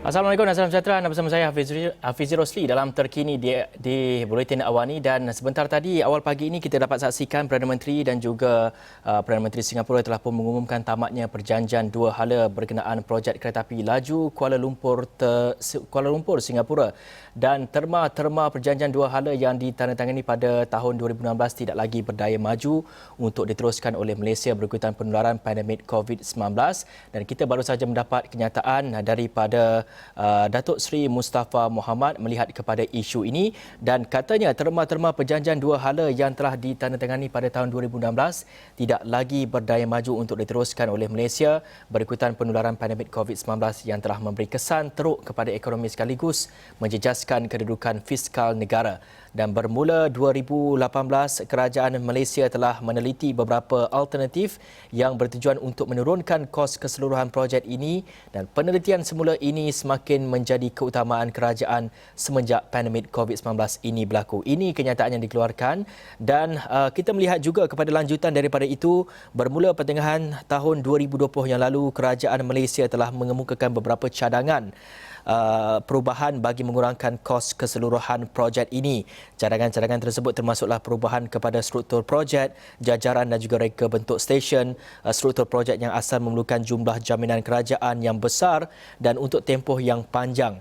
Assalamualaikum dan salam sejahtera. Anda bersama saya Hafiz Rosli dalam terkini di Buletin Awani, dan sebentar tadi awal pagi ini kita dapat saksikan Perdana Menteri dan juga Perdana Menteri Singapura telah pun mengumumkan tamatnya perjanjian dua hala berkenaan projek keretapi laju Kuala Lumpur Singapura, dan terma perjanjian dua hala yang ditandatangani pada tahun 2016 tidak lagi berdaya maju untuk diteruskan oleh Malaysia berikutan penularan pandemik COVID-19, dan kita baru saja mendapat kenyataan daripada Datuk Seri Mustafa Mohamad melihat kepada isu ini, dan katanya terma perjanjian dua hala yang telah ditandatangani pada tahun 2016 tidak lagi berdaya maju untuk diteruskan oleh Malaysia berikutan penularan pandemik COVID-19 yang telah memberi kesan teruk kepada ekonomi sekaligus menjejaskan kedudukan fiskal negara. Dan bermula 2018, kerajaan Malaysia telah meneliti beberapa alternatif yang bertujuan untuk menurunkan kos keseluruhan projek ini, dan penelitian semula ini semakin menjadi keutamaan kerajaan semenjak pandemik COVID-19 ini berlaku. Ini kenyataan yang dikeluarkan, dan kita melihat juga kepada lanjutan daripada itu, bermula pertengahan tahun 2020 yang lalu, kerajaan Malaysia telah mengemukakan beberapa cadangan perubahan bagi mengurangkan kos keseluruhan projek ini. Cadangan-cadangan tersebut termasuklah perubahan kepada struktur projek, jajaran dan juga reka bentuk stesen, struktur projek yang asal memerlukan jumlah jaminan kerajaan yang besar dan untuk tempoh yang panjang.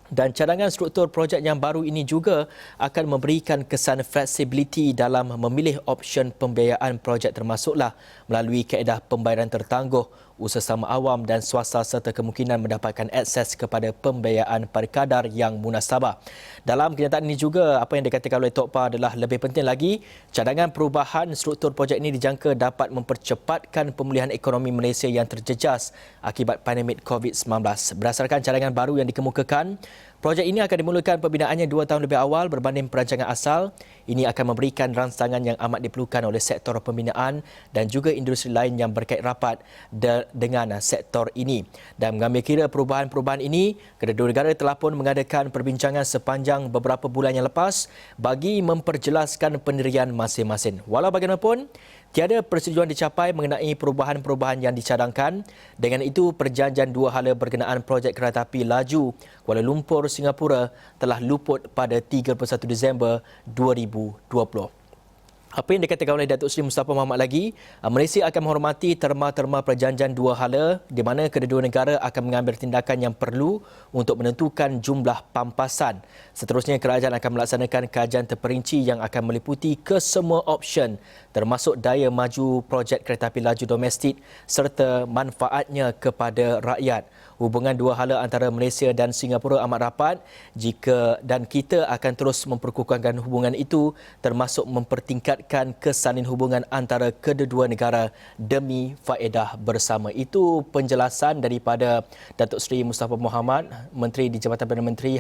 Dan cadangan struktur projek yang baru ini juga akan memberikan kesan fleksibiliti dalam memilih option pembiayaan projek, termasuklah melalui kaedah pembayaran tertangguh, usaha awam dan swasta, serta kemungkinan mendapatkan akses kepada pembiayaan pada kadar yang munasabah. Dalam kenyataan ini juga, apa yang dikatakan oleh Tok Pa adalah lebih penting lagi, cadangan perubahan struktur projek ini dijangka dapat mempercepatkan pemulihan ekonomi Malaysia yang terjejas akibat pandemik COVID-19. Berdasarkan cadangan baru yang dikemukakan, projek ini akan dimulakan pembinaannya 2 tahun lebih awal berbanding perancangan asal. Ini akan memberikan rangsangan yang amat diperlukan oleh sektor pembinaan dan juga industri lain yang berkait rapat dengan sektor ini. Dan mengambil kira perubahan-perubahan ini, kedua negara telah pun mengadakan perbincangan sepanjang beberapa bulan yang lepas bagi memperjelaskan pendirian masing-masing. Walau bagaimanapun, tiada persetujuan dicapai mengenai perubahan-perubahan yang dicadangkan. Dengan itu, perjanjian dua hala berkenaan projek keretapi laju Kuala Lumpur Singapura telah luput pada 31 Disember 2020. Apa yang dikatakan oleh Datuk Seri Mustafa Mohamad lagi, Malaysia akan menghormati terma perjanjian dua hala di mana kedua negara akan mengambil tindakan yang perlu untuk menentukan jumlah pampasan. Seterusnya, kerajaan akan melaksanakan kajian terperinci yang akan meliputi kesemua option termasuk daya maju projek keretapi laju domestik serta manfaatnya kepada rakyat. Hubungan dua hala antara Malaysia dan Singapura amat rapat dan kita akan terus memperkukuhkan hubungan itu, termasuk mempertingkatkan kesalin hubungan antara kedua-dua negara demi faedah bersama. Itu penjelasan daripada Datuk Seri Mustafa Mohamad, Menteri di Jabatan Perdana Menteri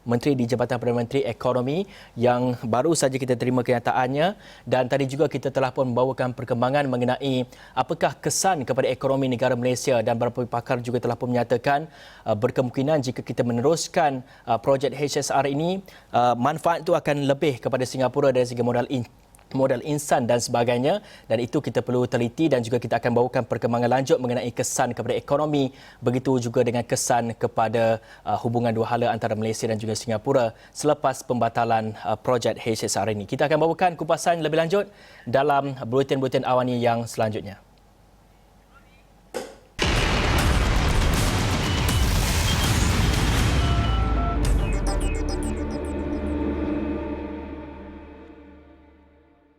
Menteri di Jabatan Perdana Menteri Ekonomi, yang baru saja kita terima kenyataannya. Dan tadi juga kita telah pun membawakan perkembangan mengenai apakah kesan kepada ekonomi negara Malaysia, dan beberapa pakar juga telah pun menyatakan berkemungkinan jika kita meneruskan projek HSR ini, manfaat itu akan lebih kepada Singapura dari segi modal insan dan sebagainya, dan itu kita perlu teliti, dan juga kita akan bawakan perkembangan lanjut mengenai kesan kepada ekonomi, begitu juga dengan kesan kepada hubungan dua hala antara Malaysia dan juga Singapura selepas pembatalan projek HSR ini. Kita akan bawakan kupasan lebih lanjut dalam buletin-buletin awani yang selanjutnya.